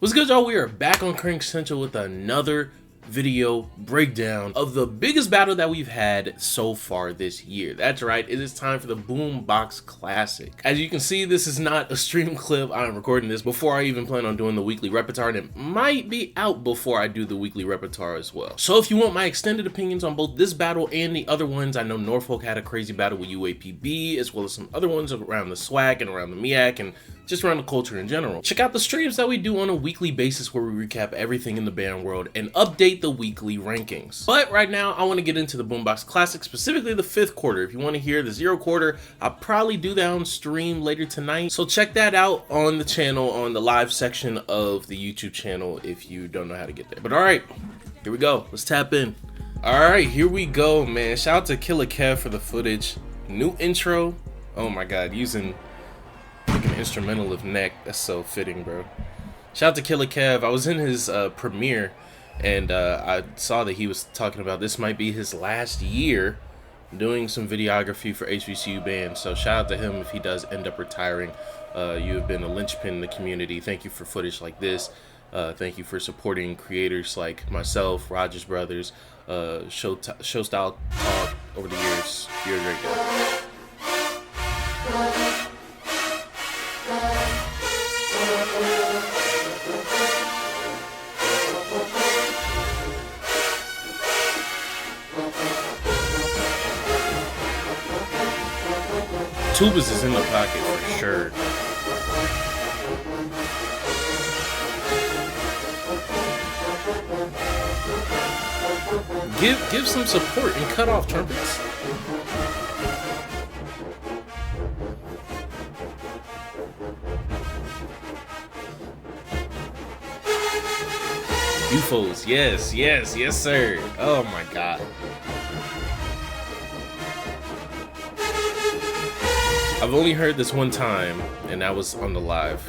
What's good, y'all? We are back on Crank Central with another video breakdown of the biggest battle that we've had so far this year. That's right, it is time for the Boombox Classic. As you can see, this is not a stream clip. I'm recording this before I even plan on doing the weekly repertoire, and it might be out before I do the weekly repertoire as well. So if you want my extended opinions on both this battle and the other ones, I know Norfolk had a crazy battle with UAPB, as well as some other ones around the SWAC and around the MIAC and just around the culture in general. Check out the streams that we do on a weekly basis where we recap everything in the band world and update the weekly rankings. But right now, I want to get into the Boombox Classic, specifically the 5th quarter. If you want to hear the 0 quarter, I'll probably do that on stream later tonight. So check that out on the channel, on the live section of the YouTube channel if you don't know how to get there. But all right, here we go. Let's tap in. All right, here we go, man. Shout out to Killer Kev for the footage. New intro. Oh my God, using like an instrumental of Neck. That's so fitting, bro. Shout out to Killer Kev. I was in his premiere and I saw that he was talking about this might be his last year doing some videography for HBCU bands. So shout out to him if he does end up retiring. You have been a linchpin in the community. Thank you for footage like this. Thank you for supporting creators like myself, Rogers Brothers, Shoutout Talk over the years. You're a great guy. Tubas is in the pocket for sure. Give some support and cut off trumpets. UFOs, yes sir. Oh my God. I've only heard this one time, and that was on the live.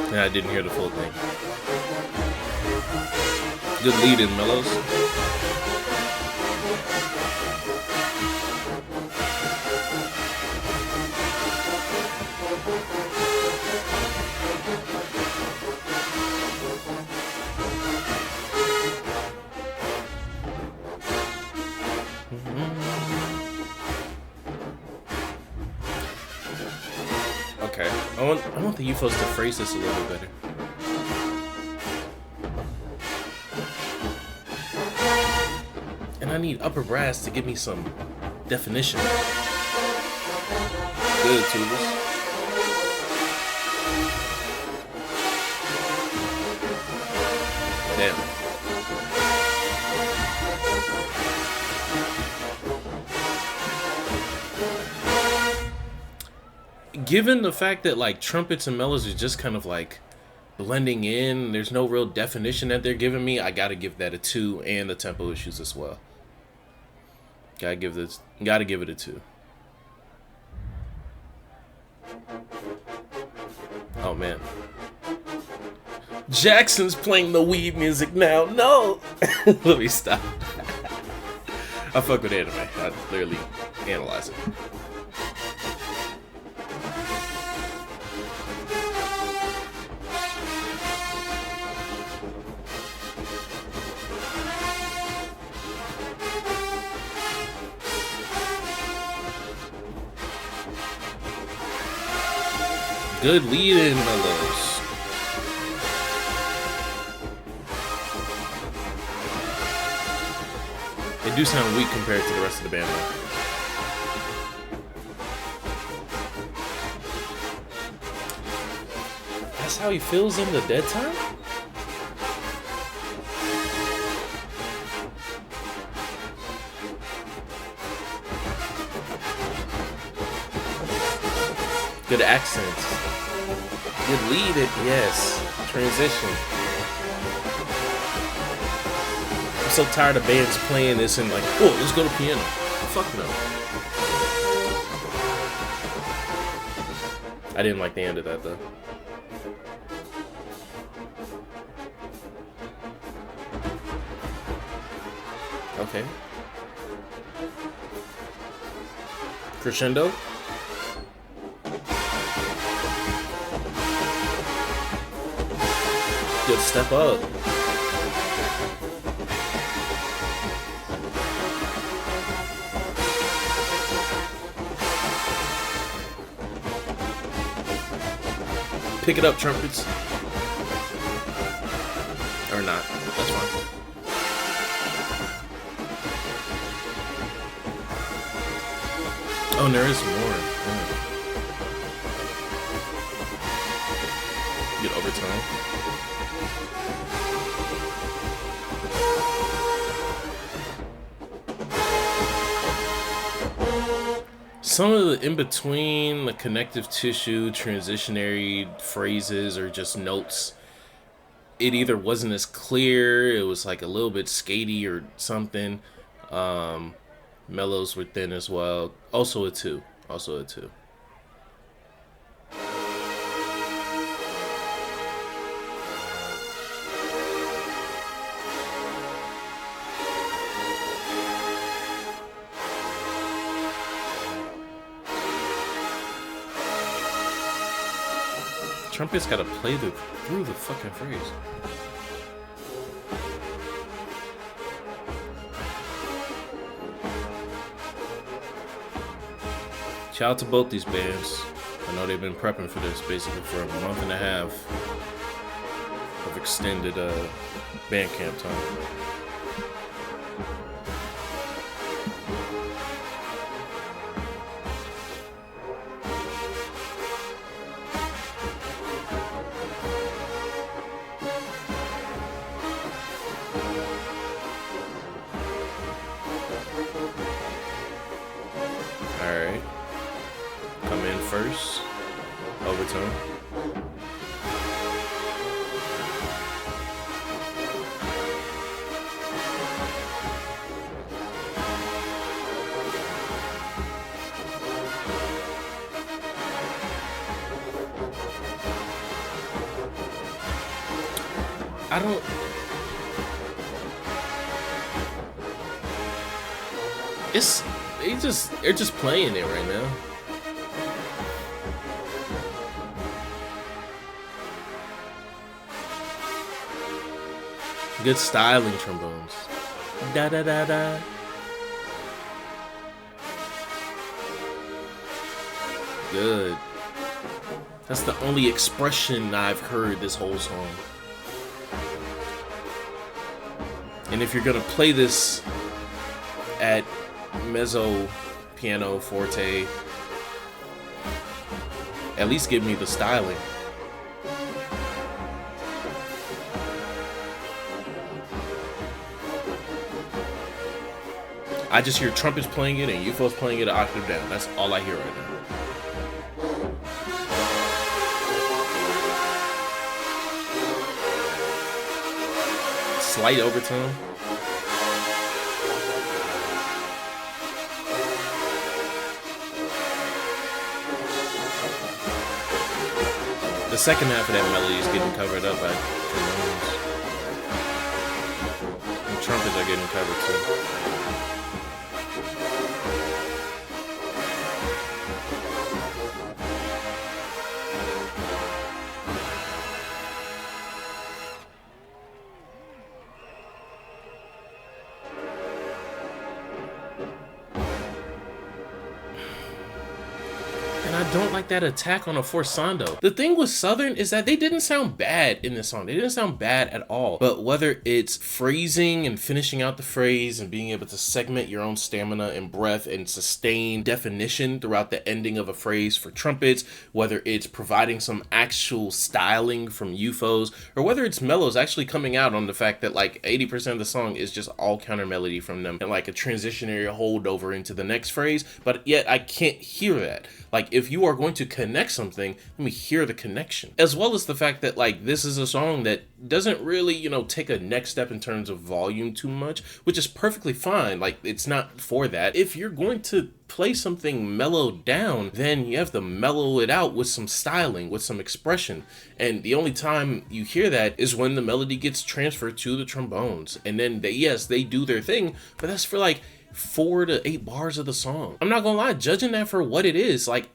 And I didn't hear the full thing. Good lead in, Mellows. Okay, I want the UFOs to phrase this a little better. And I need upper brass to give me some definition. Good, Tubas. Damn. Given the fact that like trumpets and mellows are just kind of like blending in, there's no real definition that they're giving me, I gotta give that a 2, and the tempo issues as well. Gotta give it a 2. Oh man. Jackson's playing the weed music now. No! Let me stop. I fuck with anime. I literally analyze it. Good lead in, Mellows. They do sound weak compared to the rest of the band, though. That's how he feels in the dead time? Good accents. Good lead it, yes. Transition. I'm so tired of bands playing this and like, oh, let's go to piano. Fuck no. I didn't like the end of that though. Okay. Crescendo. Good step up. Pick it up, trumpets. Or not. That's fine. Oh, and there is more. Yeah. Get overtime. Some of the in-between, the connective tissue, transitionary phrases, or just notes, it either wasn't as clear, it was like a little bit skatey or something. Mellows were thin as well. Also a 2. Also a 2. Trumpets gotta play through the fucking phrase. Shout out to both these bands. I know they've been prepping for this basically for a month and a half of extended band camp time. Alright. Come in first. Overtime. I don't... It's... They're just playing it right now. Good styling trombones. Da da da da. Good. That's the only expression I've heard this whole song. And if you're gonna play this at mezzo, piano, forte, at least give me the styling. I just hear trumpets playing it and UFOs playing it an octave down. That's all I hear right now. Slight overtone. The second half of that melody is getting covered up by trombones. And trumpets are getting covered too. And I don't like that attack on a forzando. The thing with Southern is that they didn't sound bad in this song. They didn't sound bad at all. But whether it's phrasing and finishing out the phrase and being able to segment your own stamina and breath and sustain definition throughout the ending of a phrase for trumpets, whether it's providing some actual styling from UFOs, or whether it's mellows actually coming out on the fact that like 80% of the song is just all counter melody from them and like a transitionary holdover into the next phrase, but yet I can't hear that. Like, if you are going to connect something, let me hear the connection. As well as the fact that, like, this is a song that doesn't really, you know, take a next step in terms of volume too much, which is perfectly fine. Like, it's not for that. If you're going to play something mellowed down, then you have to mellow it out with some styling, with some expression. And the only time you hear that is when the melody gets transferred to the trombones. And then, they do their thing, but that's for, like, 4 to 8 bars of the song. I'm not gonna lie, judging that for what it is, like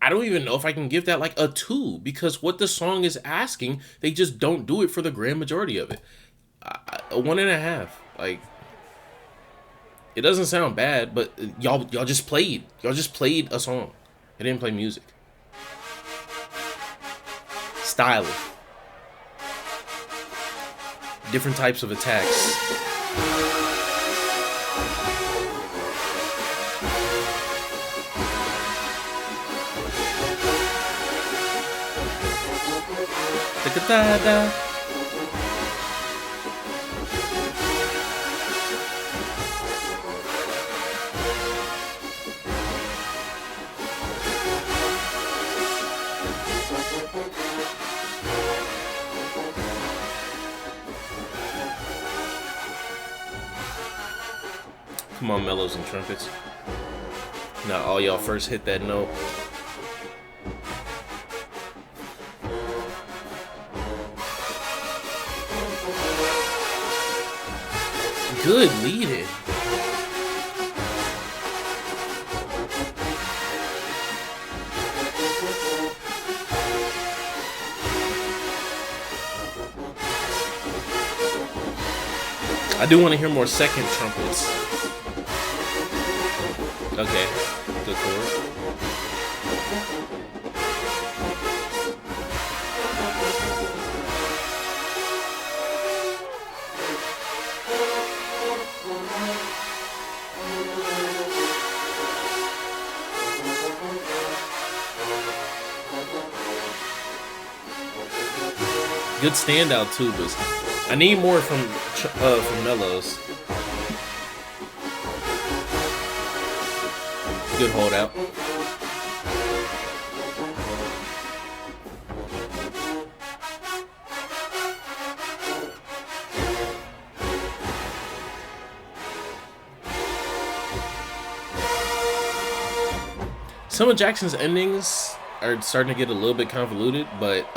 I don't even know if I can give that like a 2, because what the song is asking, they just don't do it for the grand majority of it. A 1.5. Like, it doesn't sound bad, but y'all just played a song. It didn't play music. Styling. Different types of attacks. Da-da-da-da. Come on, mellows and trumpets. Now all y'all first hit that note. Good leading. I do want to hear more second trumpets. Okay, good chord. Good standout tubas. I need more from mellows. Good holdout. Some of Jackson's endings are starting to get a little bit convoluted, but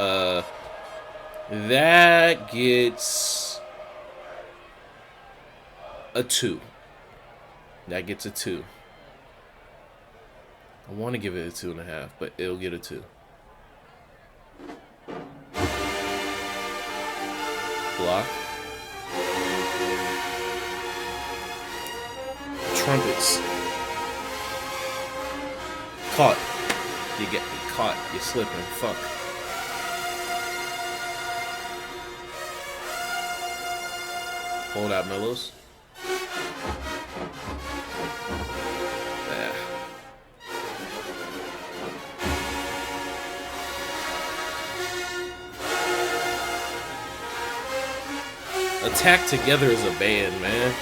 that gets a 2. That gets a 2. I want to give it a 2.5, but it'll get a 2. Block. Trumpets. Caught. You get me caught. You're slipping. Fuck. Hold out, mellows. Attack together as a band, man.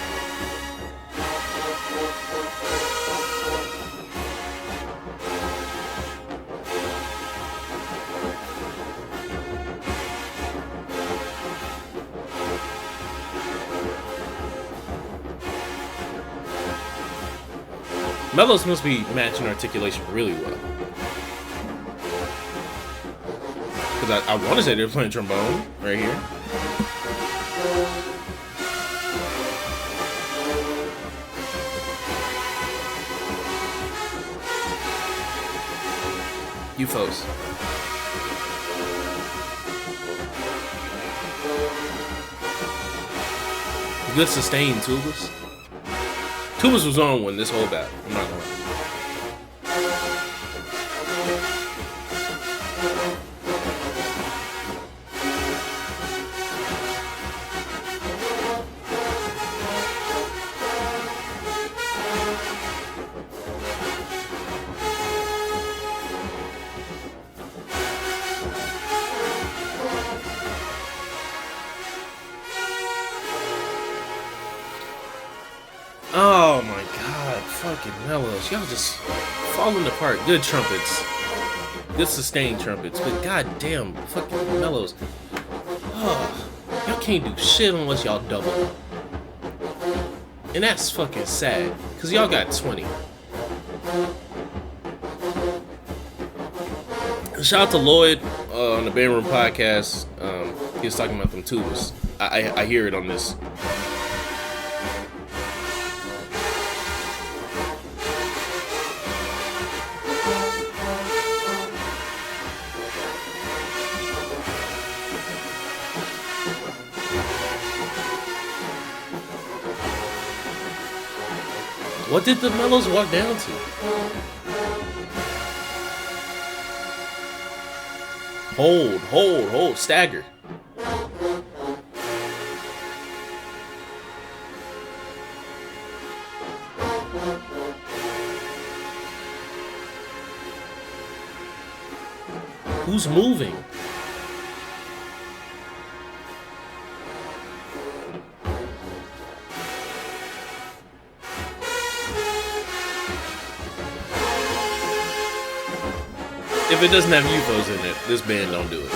Mellows must be matching articulation really well. Because I want to say they're playing trombone right here. You folks. Good sustained tubas. Tubas was on one this whole battle. I'm not gonna lie. Oh my god, fucking mellows. Y'all just falling apart. Good trumpets. Good sustained trumpets. But goddamn, fucking mellows. Oh, y'all can't do shit unless y'all double. And that's fucking sad. Because y'all got 20. Shout out to Lloyd on the Band Room podcast. He was talking about them tubas. I hear it on this. What did the mellows walk down to? Hold, stagger. Who's moving? If it doesn't have UFOs in it, this band don't do it.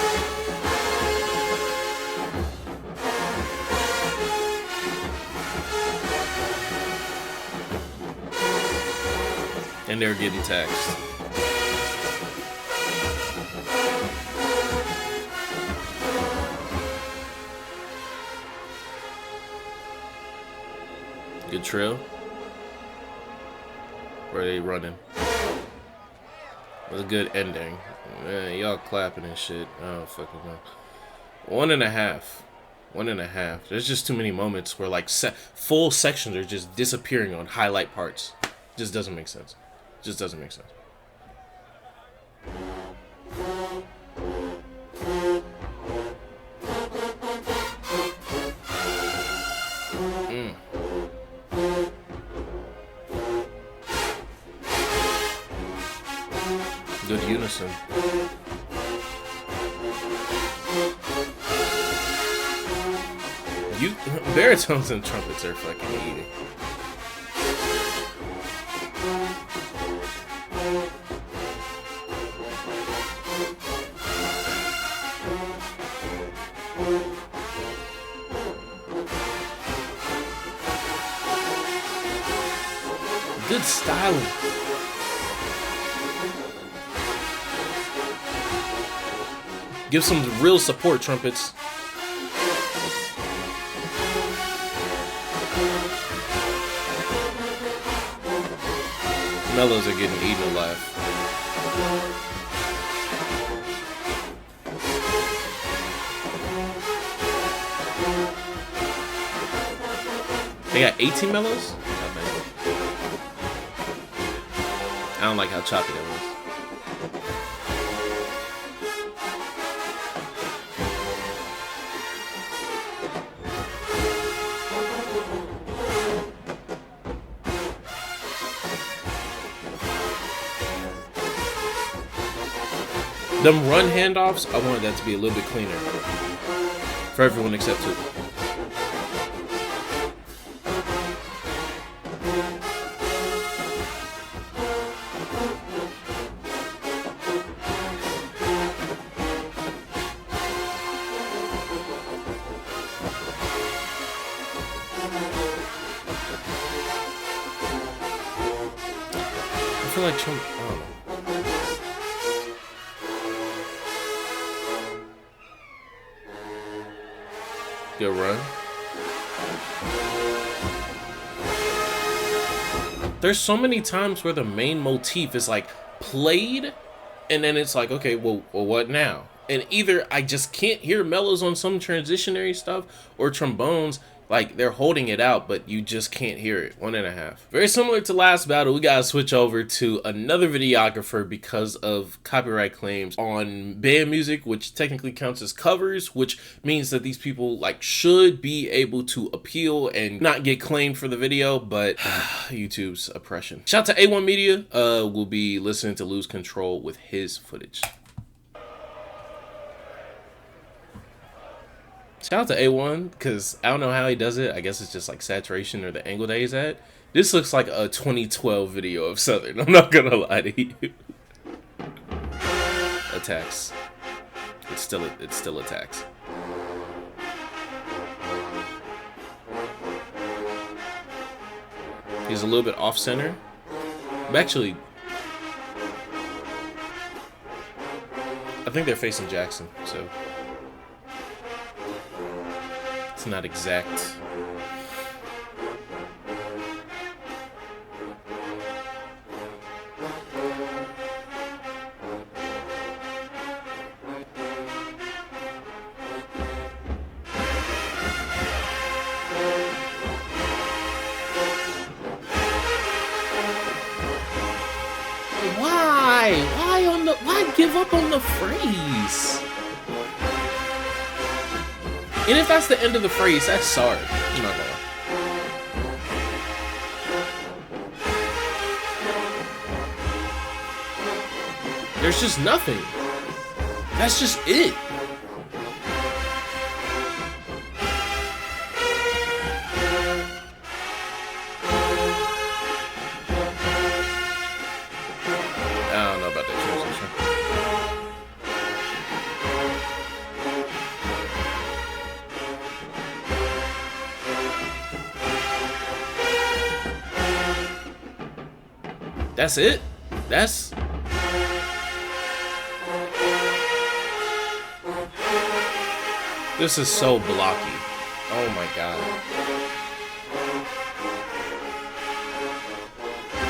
And they're getting taxed. Good trail. Where are they running? It was a good ending. Man, y'all clapping and shit. I don't fucking know. 1.5. 1.5. There's just too many moments where like full sections are just disappearing on highlight parts. Just doesn't make sense. Just doesn't make sense. Good unison. Baritones and trumpets are fucking eating. Good styling. Give some real support, trumpets. Mellows are getting eaten alive. They got 18 mellows? I don't like how choppy that was. Them run handoffs, I wanted that to be a little bit cleaner. For everyone except two. I feel like Trump, I don't know. Good run. There's so many times where the main motif is like played and then it's like, okay, well what now? And either I just can't hear mellows on some transitionary stuff or trombones, like they're holding it out, but you just can't hear it. 1.5. Very similar to last battle, we gotta switch over to another videographer because of copyright claims on band music, which technically counts as covers, which means that these people like should be able to appeal and not get claimed for the video, but YouTube's oppression. Shout out to A1 Media. We'll be listening to Lose Control with his footage. Shout out to A1, because I don't know how he does it. I guess it's just like saturation or the angle that he's at. This looks like a 2012 video of Southern. I'm not gonna lie to you. Attacks. It's still attacks. He's a little bit off center. I'm actually, I think they're facing Jackson, so it's not exact. Why? Why give up on the phrase? And if that's the end of the phrase, that's sorry. I'm not gonna lie. There's just nothing. That's just it. I don't know about that transition. That's it? This is so blocky. Oh my god.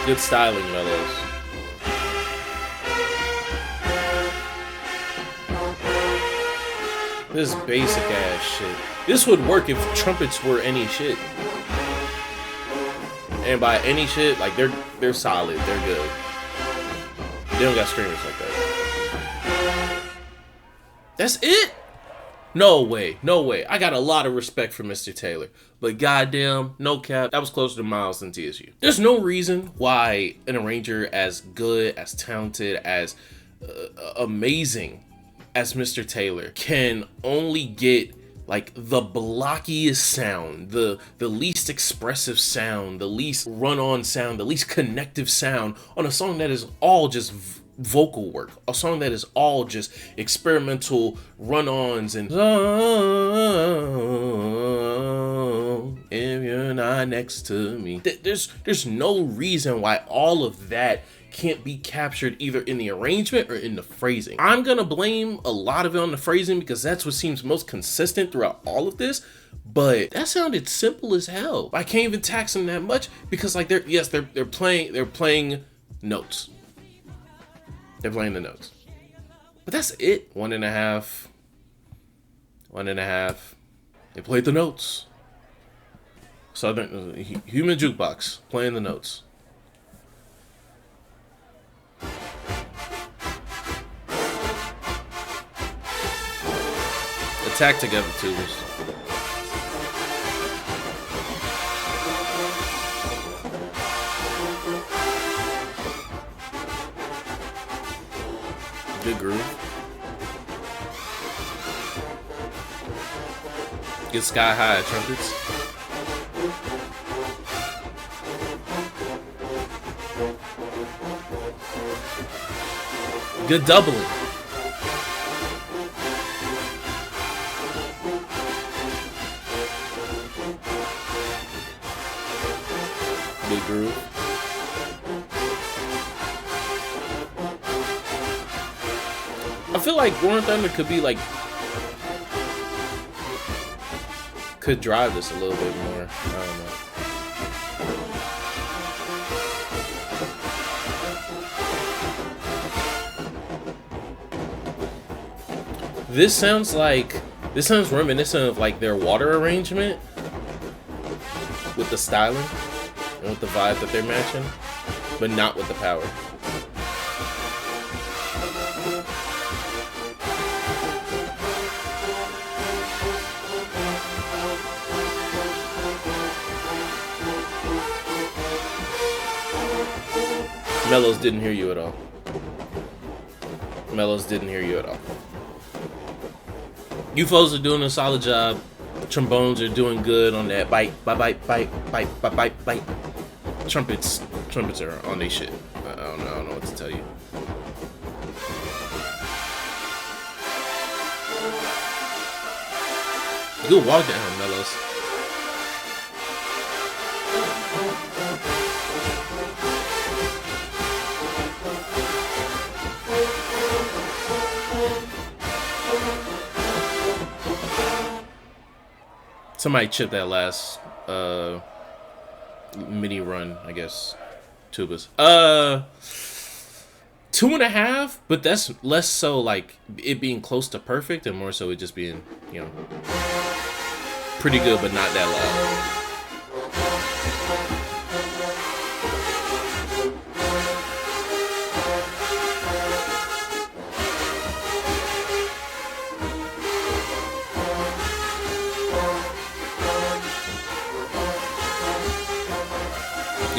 Good styling, Mellows. This basic ass shit. This would work if trumpets were any shit. And by any shit, like they're solid, they're good. They don't got screamers like that. That's it? No way, no way. I got a lot of respect for Mr. Taylor, but goddamn, no cap, that was closer to Miles than TSU. There's no reason why an arranger as good, as talented, as amazing as Mr. Taylor can only get like the blockiest sound, the least expressive sound, the least run-on sound, the least connective sound on a song that is all just vocal work, a song that is all just experimental run-ons and if you're not next to me. There's no reason why all of that can't be captured either in the arrangement or in the phrasing. I'm gonna blame a lot of it on the phrasing because that's what seems most consistent throughout all of this, but that sounded simple as hell. I can't even tax them that much because like they're playing notes. They're playing the notes. But that's it. 1.5. 1.5. They played the notes. Southern human jukebox playing the notes. Attack together tubers. Good groove. Get sky high trumpets. Good doubling. Good groove. I feel like Roaring Thunder could be like, could drive this a little bit more. I don't know. This sounds reminiscent of like their Water arrangement with the styling and with the vibe that they're matching, but not with the power. Mellows didn't hear you at all. Mellows didn't hear you at all. You folks are doing a solid job. Trombones are doing good on that bite, bite, bite, bite, bite, bite, bite. Trumpets are on their shit. I don't know what to tell you. Good walk down, Mellows. Somebody chipped that last mini run, I guess. Tubas. 2.5, but that's less so like it being close to perfect and more so it just being, you know, pretty good but not that loud.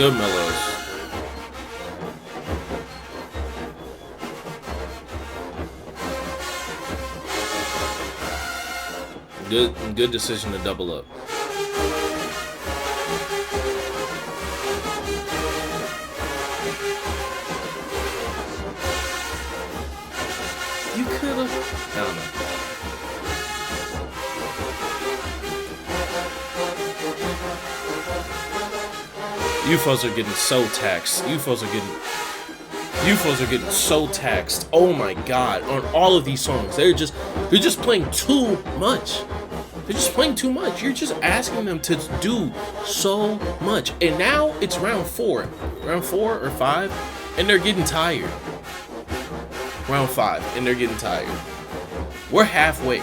Good mellows. Good decision to double up. You could have. I don't know. You folks are getting so taxed. You folks are getting so taxed. Oh my god, on all of these songs. They're just playing too much. They're just playing too much. You're just asking them to do so much. And now it's round 4. Round 4 or 5, and they're getting tired. Round 5, and they're getting tired. We're halfway.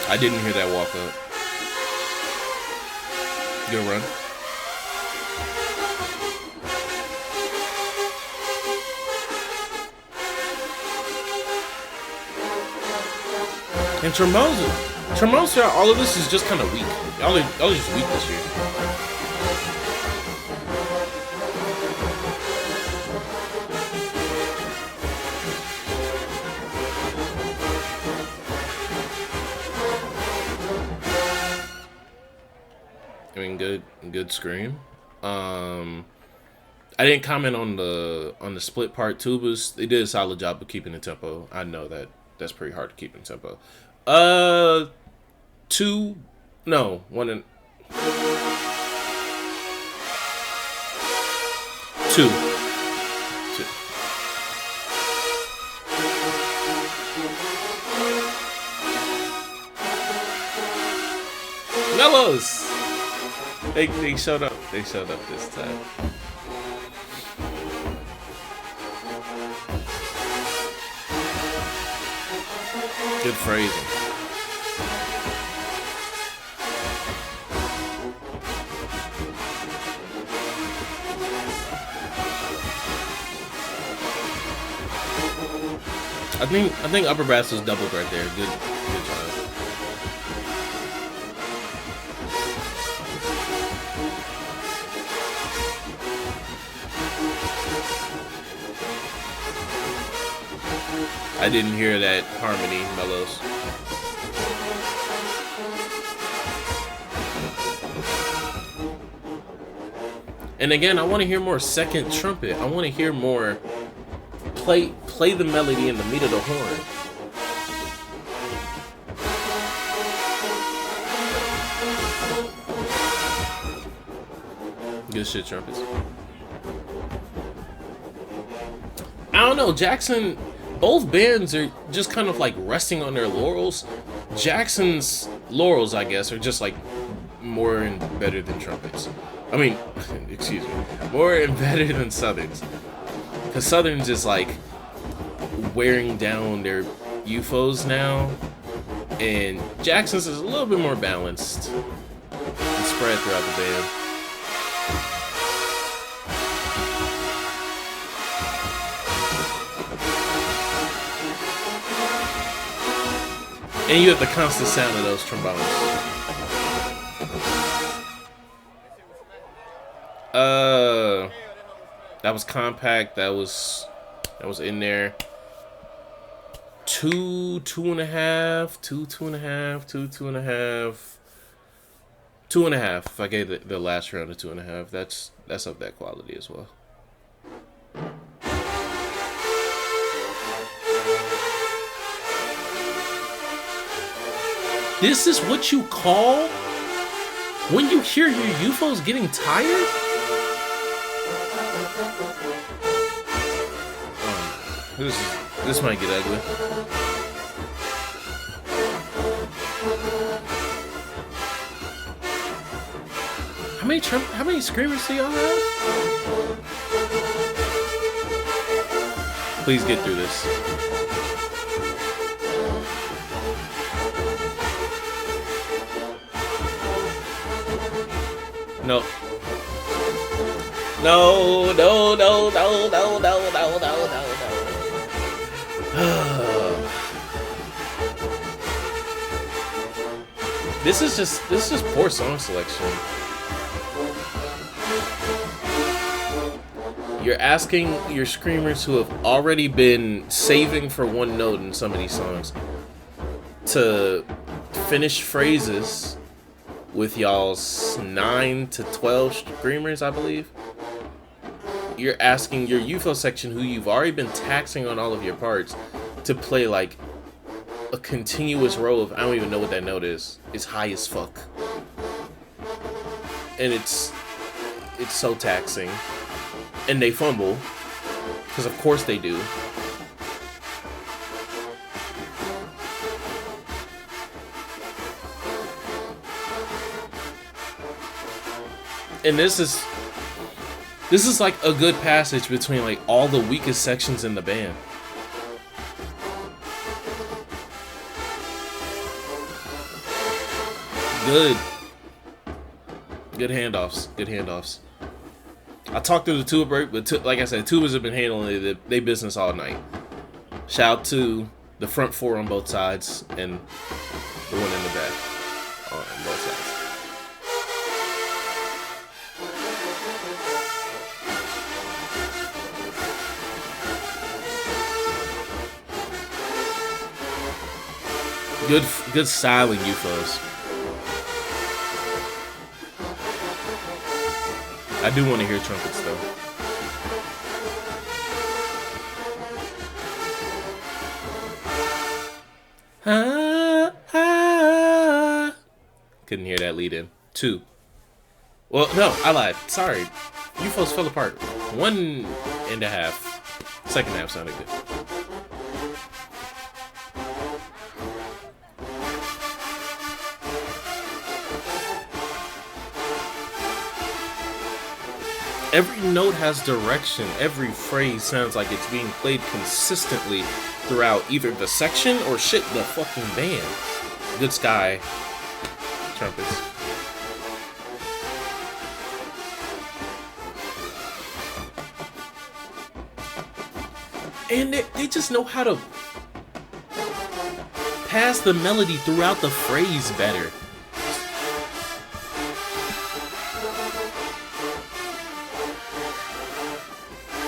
I didn't hear that walk up. Good run. And trombones, all of this is just kind of weak. Y'all are just weak this year. I mean, good scream. I didn't comment on the split part tubas. They did a solid job of keeping the tempo. I know that's pretty hard to keep in tempo. 2, no, 1 and 2. Mellows. They showed up. They showed up this time. Good phrasing. I think upper brass was doubled right there. Good job. I didn't hear that harmony, Mellows. And again, I want to hear more second trumpet. I want to hear more play the melody in the meat of the horn. Good shit, trumpets. I don't know, Jackson. Both bands are just kind of like resting on their laurels. Jackson's laurels, I guess, are just like more and better than trumpets. I mean, excuse me, more and better than Southern's. Because Southern's is like wearing down their UFOs now, and Jackson's is a little bit more balanced and spread throughout the band. And you have the constant sound of those trombones. That was compact. That was in there. 2, 2.5, 2, 2.5, 2, 2.5, 2.5. If I gave the last round a 2.5, that's of that quality as well. This is what you call when you hear your UFOs getting tired? This might get ugly. How many screamers do y'all have? Please get through this. No. No. This is just poor song selection. You're asking your screamers who have already been saving for one note in some of these songs to finish phrases with y'all's 9 to 12 screamers, I believe. You're asking your UFO section, who you've already been taxing on all of your parts, to play like a continuous row of, I don't even know what that note is. It's high as fuck. And it's so taxing. And they fumble, because of course they do. And this is like a good passage between like all the weakest sections in the band. Good handoffs. Good handoffs. I talked through the tuba break, but like I said, tubas have been handling they business all night. Shout out to the front four on both sides and the one in the back on both sides. Good styling UFOs. I do want to hear trumpets though. Couldn't hear that lead in. 2. Well, no, I lied. Sorry. UFOs fell apart. 1.5. Second half sounded good. Every note has direction. Every phrase sounds like it's being played consistently throughout either the section or shit, the fucking band. Good sky. Trumpets. And they just know how to pass the melody throughout the phrase better.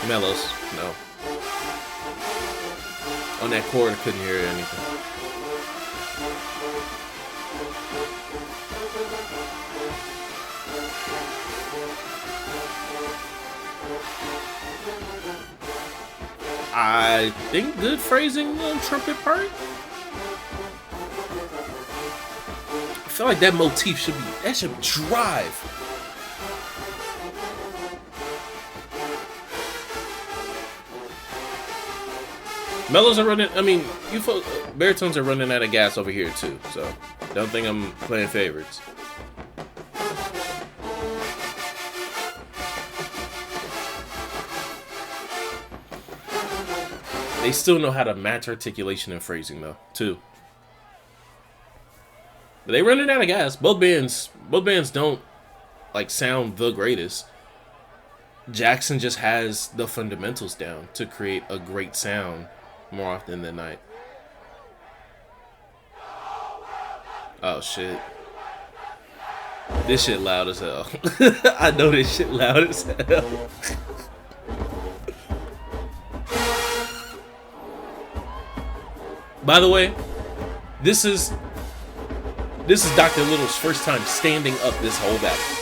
Mellows, no. On that chord, I couldn't hear anything. I think good phrasing on trumpet part. I feel like that motif should drive. Mellows are running, baritones are running out of gas over here too, so don't think I'm playing favorites. They still know how to match articulation and phrasing though, too. But they running out of gas. Both bands don't like sound the greatest. Jackson just has the fundamentals down to create a great sound more often than not. Oh shit. This shit loud as hell. I know this shit loud as hell. By the way, this is Dr. Little's first time standing up this whole battle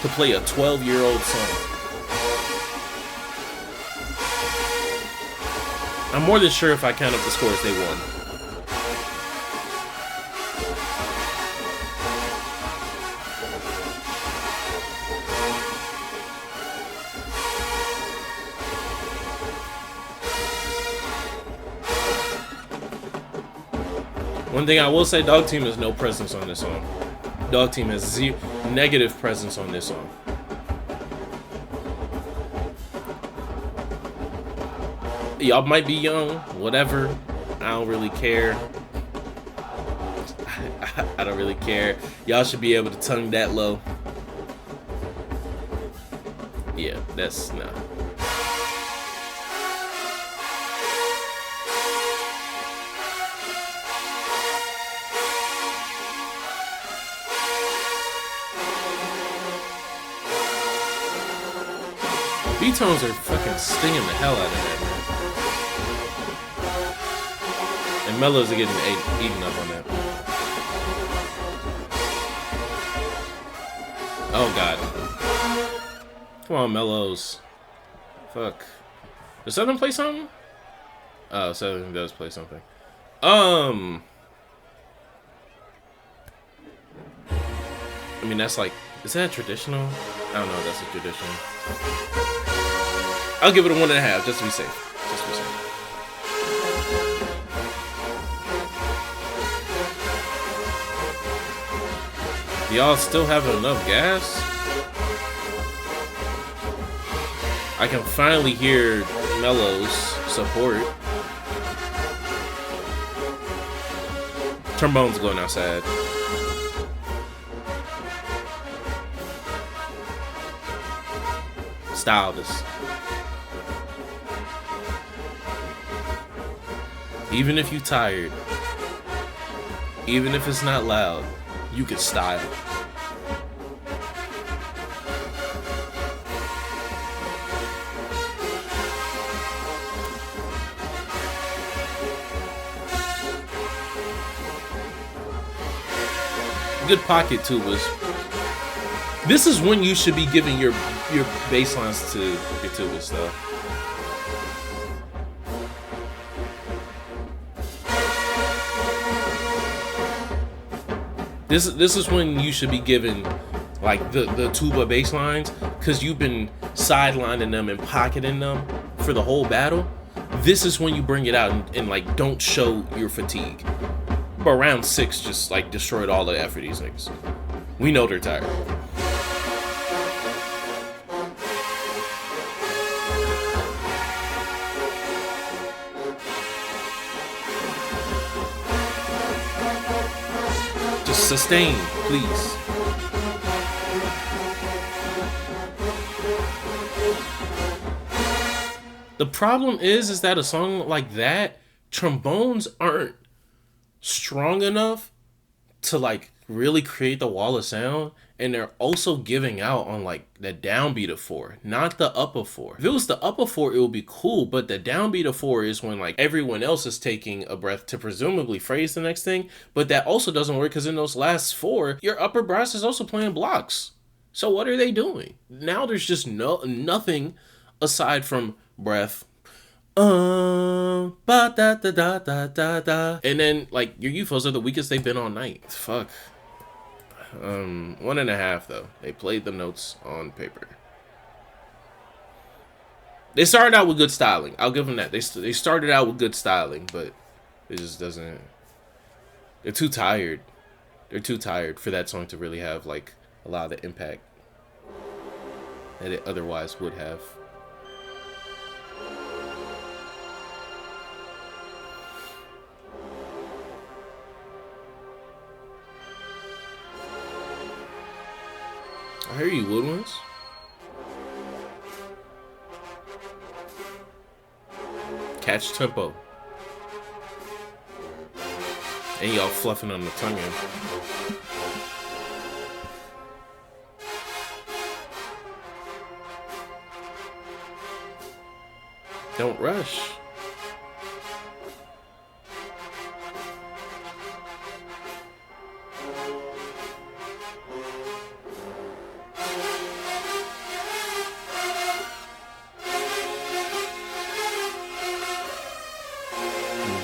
to play a 12-year-old song. I'm more than sure if I count up the scores they won. One thing I will say, Dog Team has no presence on this song. Dog Team has negative presence on this song. Y'all might be young, whatever. I don't really care. I don't really care. Y'all should be able to tongue that low. Yeah, that's no. B-tones are fucking stinging the hell out of that, man. And mellows are getting eaten up on that. Oh god. Come on, mellows. Fuck. Does Southern play something? Oh, Southern does play something. I mean, that's like, is that traditional? I don't know if that's a traditional. I'll give it a 1.5 just to be safe. Just to be safe. Y'all still have enough gas? I can finally hear Mello's support. Trombone's going outside. Style this. Even if you tired, even if it's not loud, you can style. Good pocket tubas. This is when you should be giving your bass lines to your tubas, though. This is when you should be giving like the tuba bass lines, because you've been sidelining them and pocketing them for the whole battle. This is when you bring it out and like don't show your fatigue. But round 6 just like destroyed all the effort these niggas. We know they're tired. Just sustain, please. The problem is that a song like that, trombones aren't strong enough to like really create the wall of sound, and they're also giving out on like the downbeat of 4, not the up of 4. If it was the up of 4, it would be cool, but the downbeat of 4 is when like everyone else is taking a breath to presumably phrase the next thing, but that also doesn't work because in those last 4, your upper brass is also playing blocks. So what are they doing? Now there's just nothing aside from breath. Ba da da da da da da. And then like your UFOs are the weakest they've been all night. Fuck. 1.5 though. They played the notes on paper. They started out with good styling. I'll give them that. They started out with good styling, but it just doesn't. They're too tired. They're too tired for that song to really have like a lot of the impact that it otherwise would have. I hear you, Woodwinds. Catch tempo. And y'all fluffing on the tongue end. Don't rush.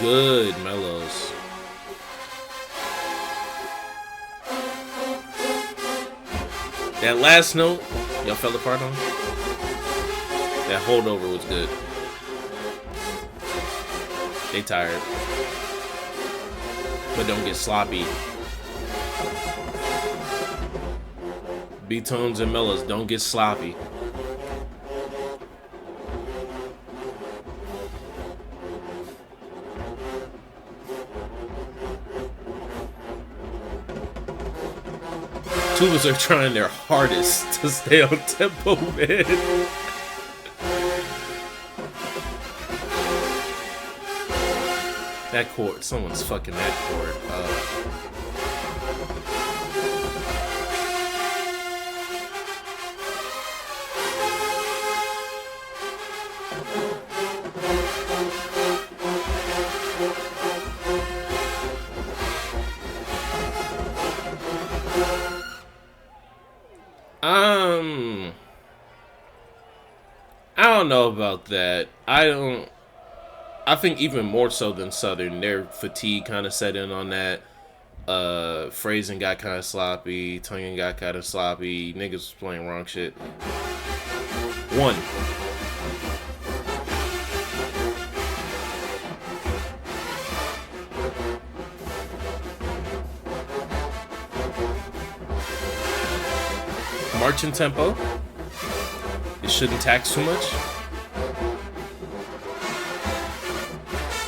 Good mellows. That last note, y'all fell apart on? That holdover was good. They tired. But don't get sloppy. B-tones and mellows, don't get sloppy. Tubas are trying their hardest to stay on tempo, man. That chord, someone's fucking that chord up. don't know about that. I think even more so than Southern, their fatigue kind of set in on that. Phrasing got kind of sloppy, tonguing got kind of sloppy, niggas was playing wrong shit. 1. Marching tempo. It shouldn't tax too much.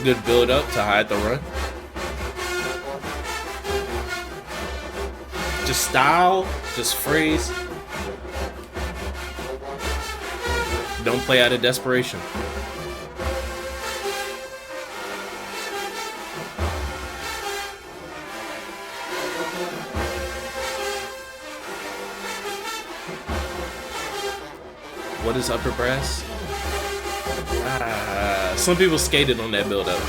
Good build up to hide the run. Just style, just phrase. Don't play out of desperation. What is upper brass? Some people skated on that build up.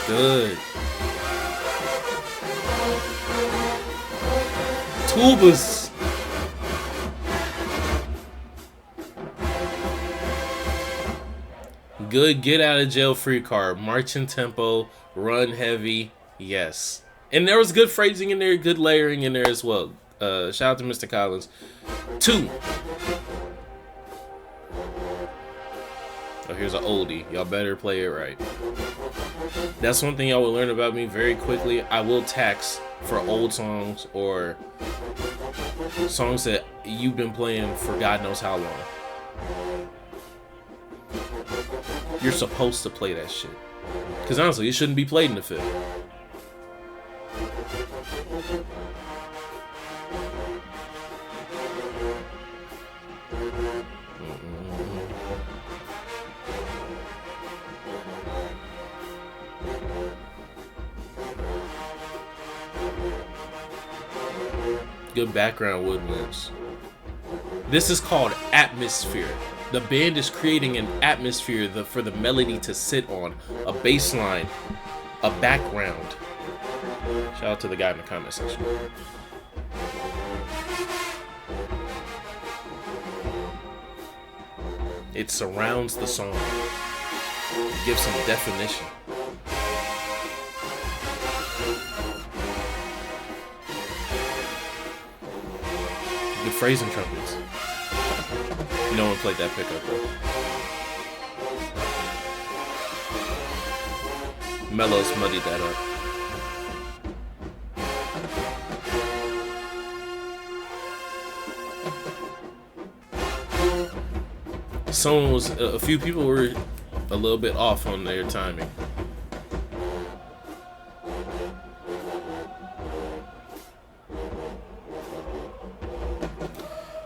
Good. Tubas. Good get out of jail free card. Marching tempo, run heavy. Yes. And there was good phrasing in there, good layering in there as well. Shout out to Mr. Collins. 2. Oh, here's an oldie. Y'all better play it right. That's one thing y'all will learn about me very quickly. I will tax for old songs or songs that you've been playing for God knows how long. You're supposed to play that shit. Because honestly, it shouldn't be played in the field. Good background woodwinds. This is called atmosphere. The band is creating an atmosphere for the melody to sit on, a bass line, a background. Shout out to the guy in the comment section. It surrounds the song. It gives some definition. Good phrasing trumpets. No one played that pickup though. Mellows muddied that up. A few people were a little bit off on their timing.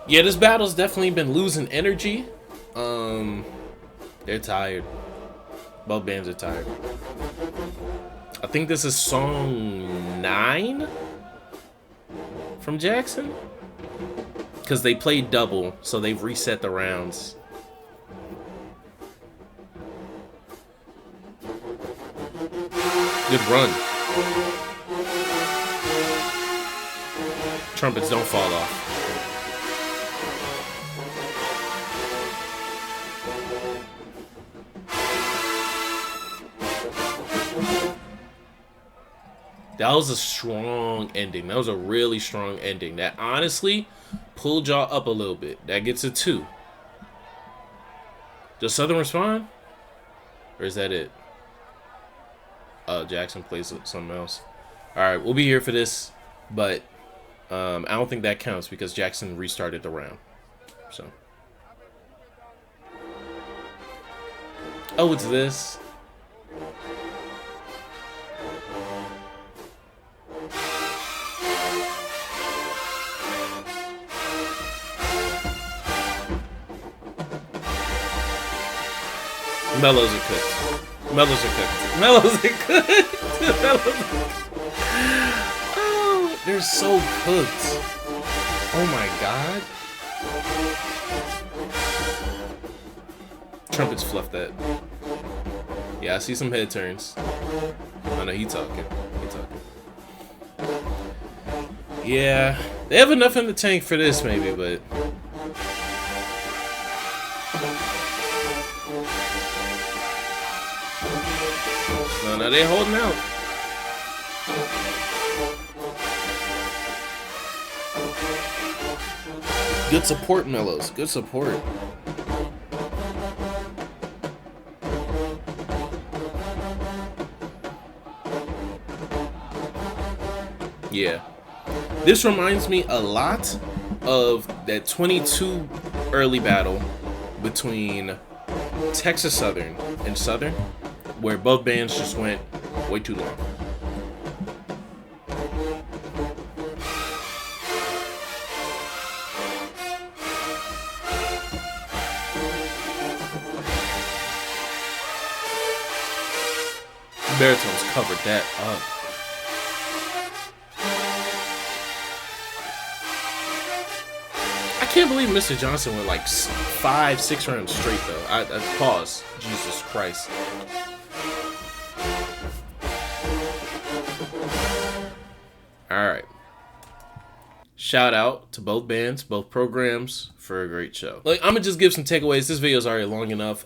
Yeah, this battle's definitely been losing energy. They're tired. Both bands are tired. I think this is song 9 from Jackson. Because they played double, so they've reset the rounds. Good run. Trumpets don't fall off. That was a strong ending. That was a really strong ending. That honestly pulled y'all up a little bit. That gets a 2. Does Southern respond? Or is that it? Jackson plays something else. Alright, we'll be here for this. But I don't think that counts because Jackson restarted the round. So. Oh, it's this. Mellows are cooked. Mellows are cooked. Mellows are cooked. Oh, they're so cooked. Oh my god. Trumpets fluff that. Yeah, I see some head turns. Oh no, he talking. Yeah, they have enough in the tank for this maybe, but no, they holding out. Good support, Mellows. Good support. Yeah. This reminds me a lot of that 22 early battle between Texas Southern and Southern, where both bands just went way too long. Baritones covered that up. I can't believe Mr. Johnson went like 5-6 rounds straight though. I pause. Jesus Christ. Alright. Shout out to both bands, both programs for a great show. Like, I'm gonna just give some takeaways. This video is already long enough.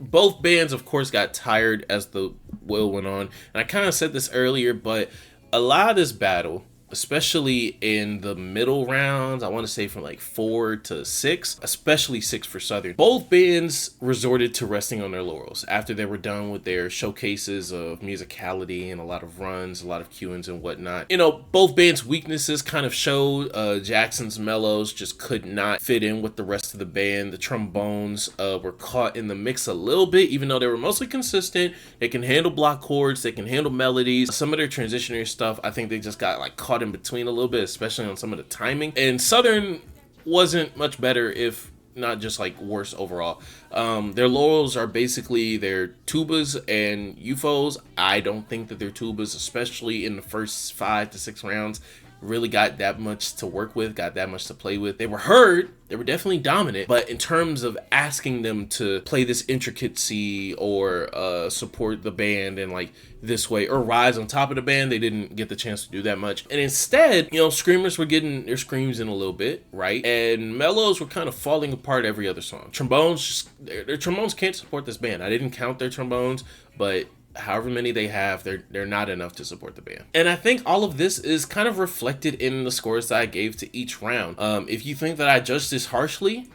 Both bands, of course, got tired as the wheel went on. And I kind of said this earlier, but a lot of this battle, especially in the middle rounds, I want to say from like 4 to 6, especially 6 for Southern. Both bands resorted to resting on their laurels after they were done with their showcases of musicality and a lot of runs, a lot of cueings and whatnot. You know, both bands' weaknesses kind of showed. Jackson's mellows just could not fit in with the rest of the band. The trombones were caught in the mix a little bit, even though they were mostly consistent. They can handle block chords, they can handle melodies. Some of their transitionary stuff, I think they just got like caught in between a little bit, especially on some of the timing. And Southern wasn't much better, if not just like worse overall. Their laurels are basically their tubas and UFOs. I don't think that their tubas, especially in the first 5 to 6 rounds, really got that much to work with, got that much to play with. They were heard, they were definitely dominant, but in terms of asking them to play this intricacy or support the band in like this way or rise on top of the band, they didn't get the chance to do that much. And instead, you know, screamers were getting their screams in a little bit, right? And mellows were kind of falling apart every other song. Trombones, their trombones can't support this band. I didn't count their trombones, but however many they have, they're not enough to support the band. And I think all of this is kind of reflected in the scores that I gave to each round. If you think that I judged this harshly,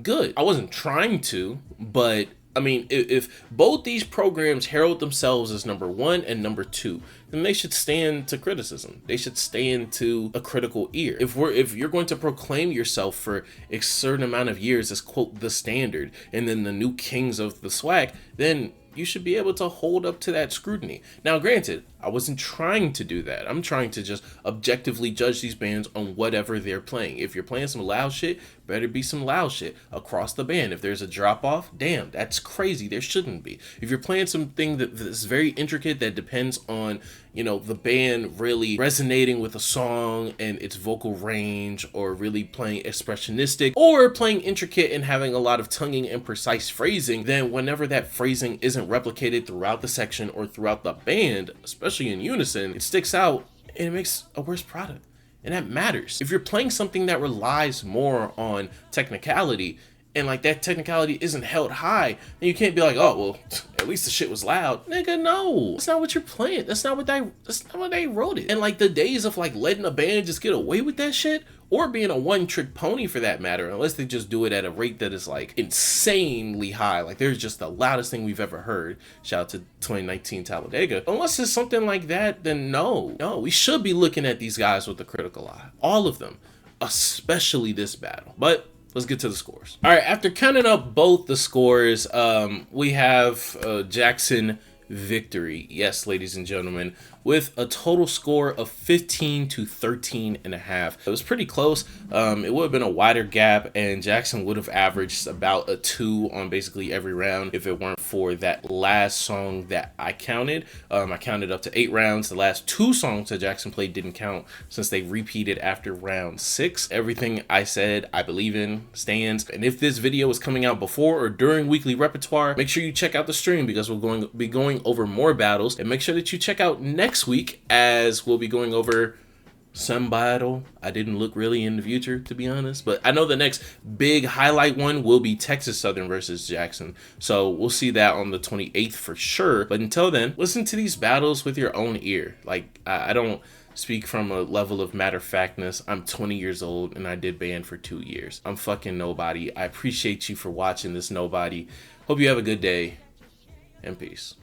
good. I wasn't trying to, but I mean, if both these programs herald themselves as number 1 and number 2, then they should stand to criticism. They should stand to a critical ear. If you're going to proclaim yourself for a certain amount of years as, quote, the standard, and then the new kings of the swag, then you should be able to hold up to that scrutiny. Now, granted, I wasn't trying to do that. I'm trying to just objectively judge these bands on whatever they're playing. If you're playing some loud shit, better be some loud shit across the band. If there's a drop off, damn, that's crazy. There shouldn't be. If you're playing something that's very intricate, that depends on, you know, the band really resonating with a song and its vocal range, or really playing expressionistic, or playing intricate and having a lot of tonguing and precise phrasing, then whenever that phrasing isn't replicated throughout the section or throughout the band, especially in unison, it sticks out and it makes a worse product. And that matters. If you're playing something that relies more on technicality, and like that technicality isn't held high, then you can't be like, oh, well, at least the shit was loud. Nigga, no. That's not what you're playing. That's not what they wrote it. And like the days of like letting a band just get away with that shit, or being a one-trick pony for that matter, unless they just do it at a rate that is like insanely high. Like there's just the loudest thing we've ever heard. Shout out to 2019 Talladega. Unless it's something like that, then no, we should be looking at these guys with a critical eye. All of them, especially this battle. But let's get to the scores. All right, after counting up both the scores, we have Jackson victory. Yes, ladies and gentlemen, with a total score of 15 to 13 and a half. It was pretty close. It would have been a wider gap, and Jackson would have averaged about a 2 on basically every round if it weren't for that last song that I counted. I counted up to 8 rounds. The last 2 songs that Jackson played didn't count since they repeated after round 6. Everything I said, I believe in, stands. And if this video is coming out before or during weekly repertoire, make sure you check out the stream because we're going to be going over more battles. And make sure that you check out next week as we'll be going over some battle I didn't look really in the future, to be honest, but I know the next big highlight one will be Texas Southern versus Jackson, so we'll see that on the 28th for sure. But until then, listen to these battles with your own ear. Like, I don't speak from a level of matter-of-factness. I'm 20 years old and I did band for 2 years. I'm fucking nobody. I appreciate you for watching this nobody. Hope you have a good day and peace.